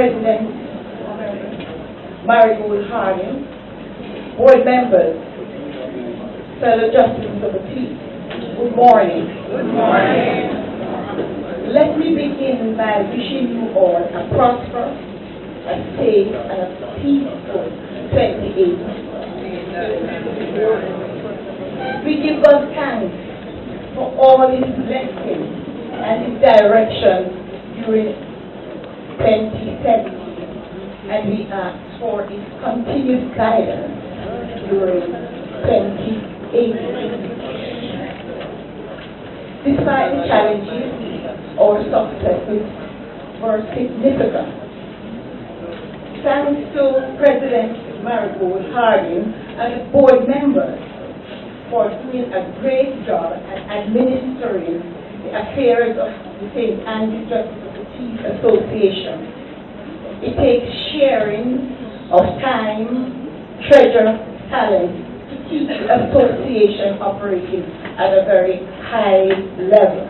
President Marigold Harding, board members, fellow justices of the peace, good morning. Good morning. Let me begin by wishing you all a prosperous, a safe, and a peaceful 28. We give God thanks for all His blessings and His direction during 2017, and we ask for His continued guidance during 2018. Despite the challenges, our successes were significant. Thanks to President Marigold Harding and the board members for doing a great job at administering the affairs of the St. Andrew Justice of the Peace Association. It takes sharing of time, treasure, talent to keep the association operating at a very high level.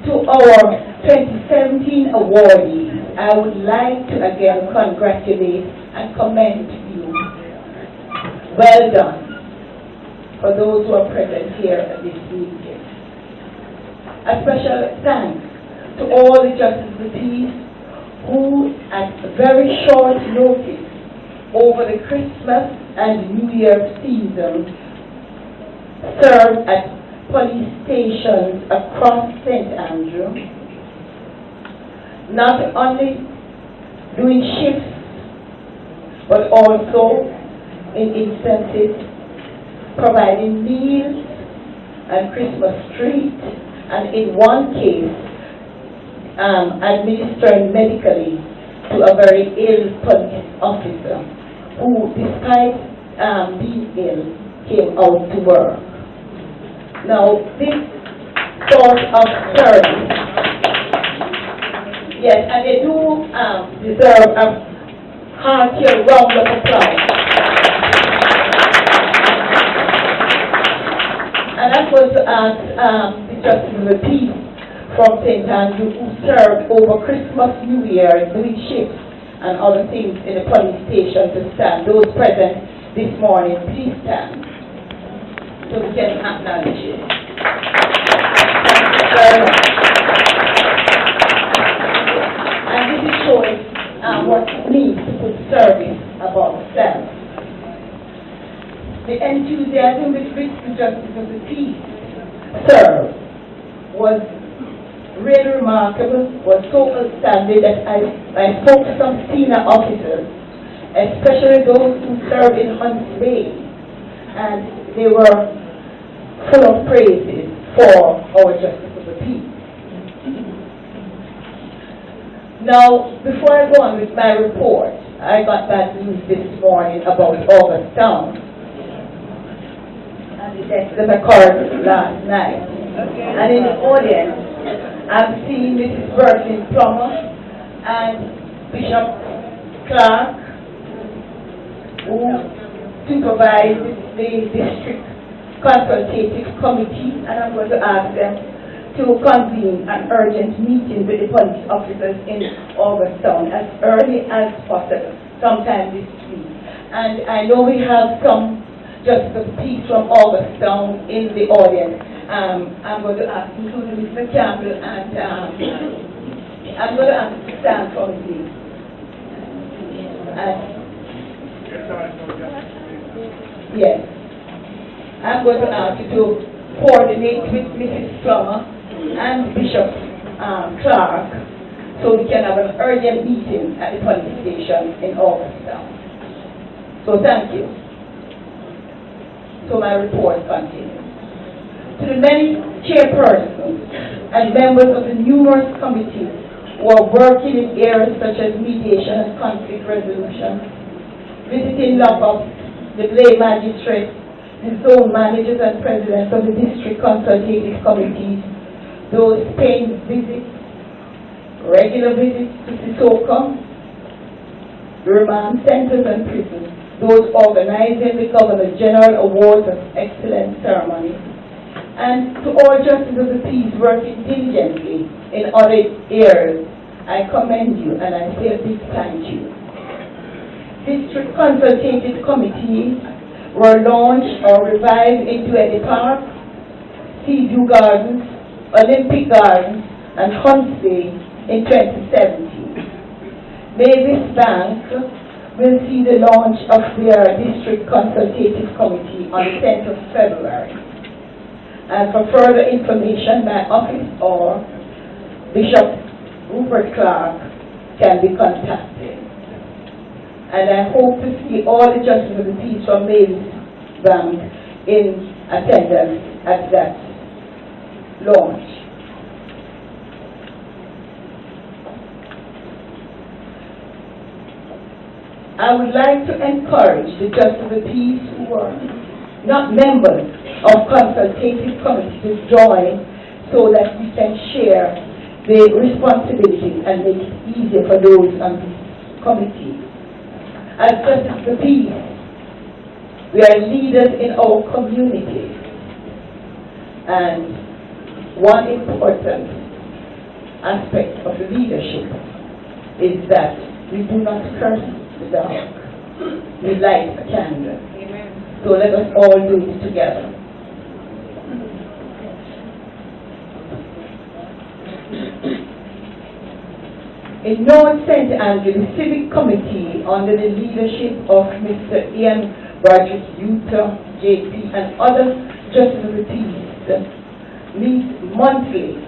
To our 2017 awardees, I would like to again congratulate and commend you. Well done for those who are present here at this meeting. A special thanks to all the justices of the peace who, at very short notice over the Christmas and New Year season, served at police stations across St. Andrew, not only doing shifts, but also in instances providing meals and Christmas treats, and in one case administering medically to a very ill police officer who, despite being ill, came out to work. Now, this sort of service, yes, and they do deserve a hearty round of applause. And that was the Justice of the Peace from St. Andrew, who served over Christmas, New Year, doing shifts and other things in the police station to stand. Those present this morning, please stand so we can acknowledge it. Thank you very much. And this is showing what it means to put service above self. The enthusiasm with which the Justice of the Peace served was really remarkable, was so outstanding that I spoke to some senior officers, especially those who served in Hunts Bay, and they were full of praises for our Justice of the Peace. Now, before I go on with my report, I got bad news this morning about August Town and the death that occurred last night. And in the audience, I'm seeing Mrs. Bertlin Plummer and Bishop Clark, who supervise the district consultative committee, and I'm going to ask them to convene an urgent meeting with the police officers in August Town as early as possible, sometime this week. And I know we have some Justice of the Peace from August Town in the audience. I'm going to ask, including Mr. Campbell, and I'm going to ask to stand for me, please. Yes. I'm going to ask you to coordinate with Mrs. Plummer and Bishop Clark so we can have an urgent meeting at the police station in August Town. So thank you. So my report continues. To the many chairpersons and members of the numerous committees who are working in areas such as mediation and conflict resolution, visiting lockups, the lay magistrates, the zone managers and presidents of the district consultative committees, those paying visits, regular visits to Sisoko, the remand centers and prisons, those organizing the Governor General Awards of Excellence ceremony, and to all justices of the peace working diligently in other areas I commend you and I say a big thank you. District consultative committees were launched or revived in Duetty Park, Seaview Gardens, Olympic Gardens, and Huntsville in 2017. Mavis Bank will see the launch of their District Consultative Committee on the 10th of February. And for further information, my office or Bishop Rupert Clark can be contacted. And I hope to see all the justices of the peace from Mavis Bank in attendance at that launch. I would like to encourage the justices of the peace who are not members of consultative committees to join so that we can share the responsibilities and make it easier for those on this committee. As justices of the peace, we are leaders in our community, and one important aspect of the leadership is that we do not curse the dark. We light a candle. Amen. So let us all do it together. In North St. Andrew, the Civic Committee, under the leadership of Mr. Ian Roderick Utah, JP, and other justices of the peace, meets monthly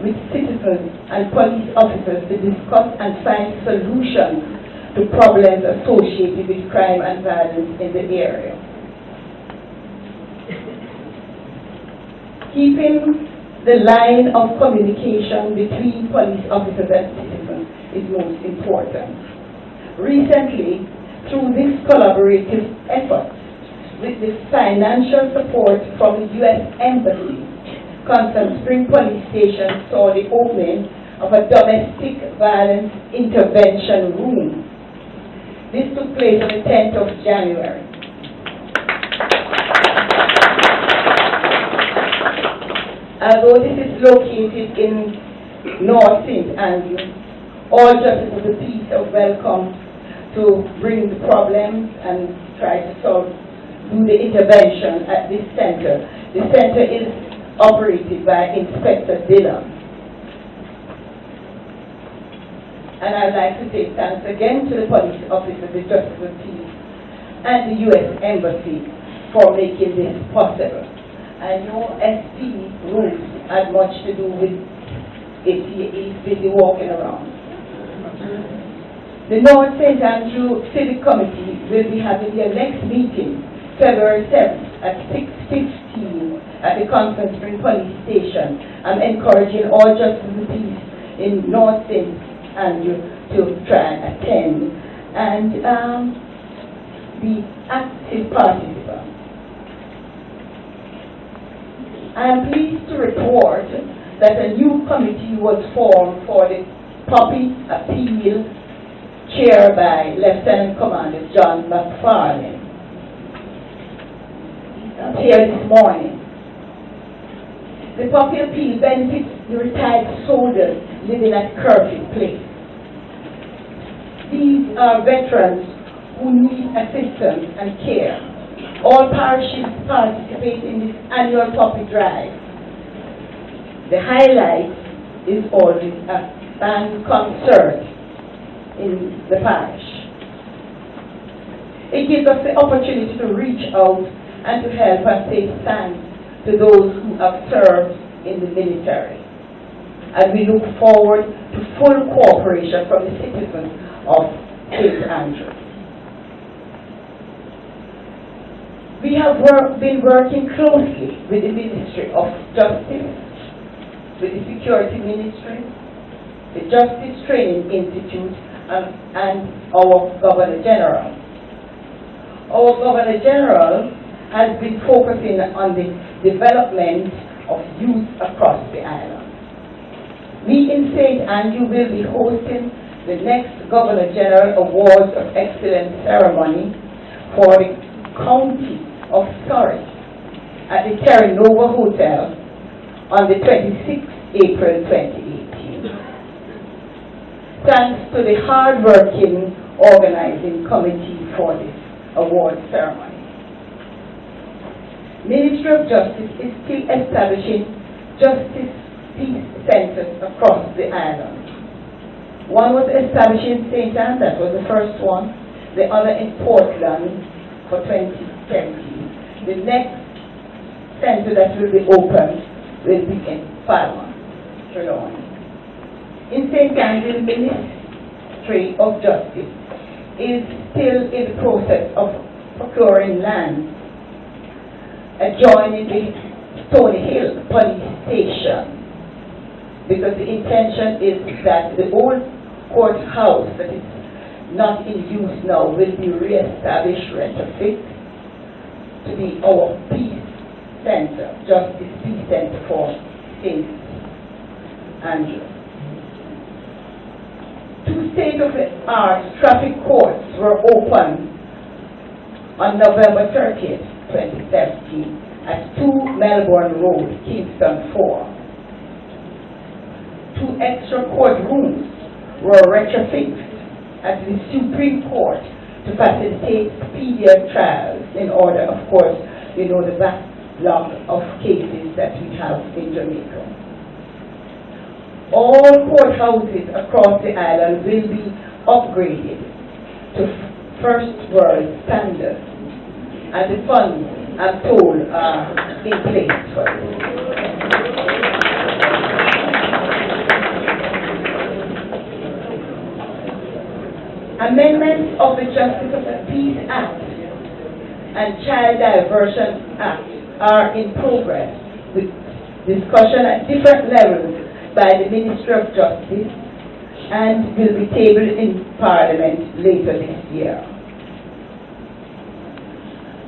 with citizens and police officers to discuss and find solutions to problems associated with crime and violence in the area. Keeping the line of communication between police officers and citizens is most important. Recently, through this collaborative effort, with the financial support from the U.S. Embassy, Constant Spring Police Station saw the opening of a domestic violence intervention room. This took place on the 10th of January. Although this is located in North St. Andrew, all justices of the peace are welcome to bring the problems and try to do the intervention at this center. The center is operated by Inspector Dillon. And I'd like to say thanks again to the police officers, the justice of the peace, and the U.S. Embassy for making this possible. I know SP Ruth had much to do with it. He's busy walking around. The North St. Andrew Civic Committee will be having their next meeting February 7th at 6:15 at the Constant Spring Police Station. I'm encouraging all justices of the peace in North St. Andrew to try and attend and be active participants. I am pleased to report that a new committee was formed for the Puppy Appeal, chaired by Lieutenant Commander John McFarlane. Here this morning. The Puppy Appeal benefits the retired soldiers living at Curfew Place. These are veterans who need assistance and care. All parishes participate in this annual puppy drive. The highlight is always a band concert in the parish. It gives us the opportunity to reach out and to help and say thanks to those who have served in the military. And we look forward to full cooperation from the citizens of St. Andrew. We have been working closely with the Ministry of Justice, with the Security Ministry, the Justice Training Institute, and our Governor General. Our Governor General has been focusing on the development of youth across the island. We in St. Andrew will be hosting the next Governor General Awards of Excellence ceremony for the County of Surrey at the Terra Nova Hotel on the 26th April 2018. thanks to the hard-working organizing committee for this award ceremony. Ministry of Justice is still establishing justice peace centers across the island. One was established in St. Anne, that was the first one. The other in Portland for 2017. The next center that will be opened will be in Palma, Trelawney. In St. Anne, the Ministry of Justice is still in the process of procuring land adjoining the Stony Hill police station, because the intention is that the old courthouse that is not in use now will be re-established, retrofit to be our peace center, Justice Peace Center for St. Andrew. 2 state-of-the-art traffic courts were opened on November 30th, 2017 at 2 Melbourne Road, Kingston 4. 2 extra courtrooms were retrofitted at the Supreme Court to facilitate speedier trials in order, of course, you know, the backlog of cases that we have in Jamaica. All courthouses across the island will be upgraded to first world standards, and the funds, I'm told, are in place for this. Amendments of the Justice of the Peace Act and Child Diversion Act are in progress with discussion at different levels by the Ministry of Justice and will be tabled in Parliament later this year.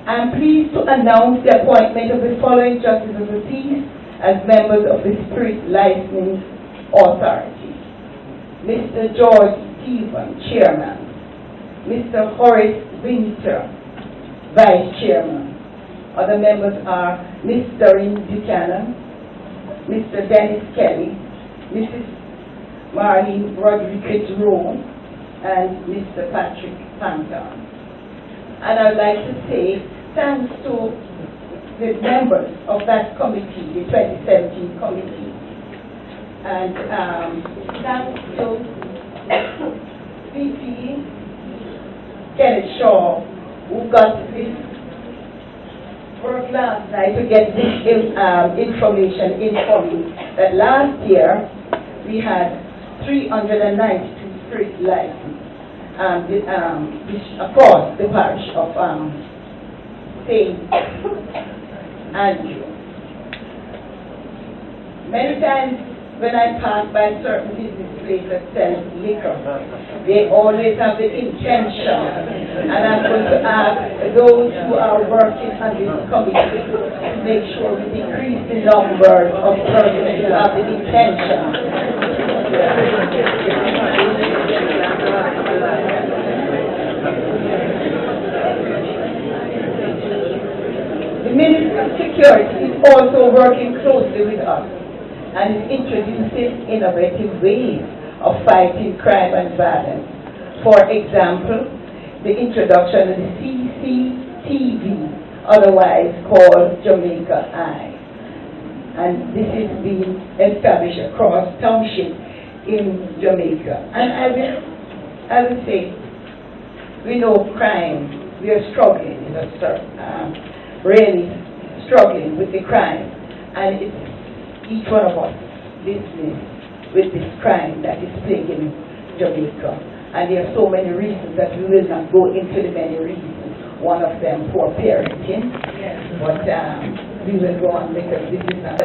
I am pleased to announce the appointment of the following Justices of the Peace as members of the Spirit Licensing Authority. Mr. George Stephen, Chairman. Mr. Horace Winter, Vice Chairman. Other members are Ms. Doreen Buchanan, Mr. Dennis Kelly, Mrs. Marlene Rodriguez-Rowe, and Mr. Patrick Panton. And I'd like to say thanks to the members of that committee, the 2017 committee, and thanks to VP Kenneth Shaw, who got this work last night to get this information for me, that last year we had 392 street licenses across the parish of St. Andrew. Many times when I pass by certain business places that sell liquor, they always have the intention, and I'm going to ask those who are working on this committee to make sure we decrease the number of persons who have the intention. The Ministry of Security is also working closely with us and is introducing innovative ways of fighting crime and violence. For example, the introduction of the CCTV, otherwise called Jamaica Eye. And this is being established across township in Jamaica. And I will say, we know crime, we are struggling, really struggling with the crime. And it's each one of us listening with this crime that is plaguing Jamaica. And there are so many reasons that we will not go into the many reasons. One of them, poor parenting. But we will go on because this is not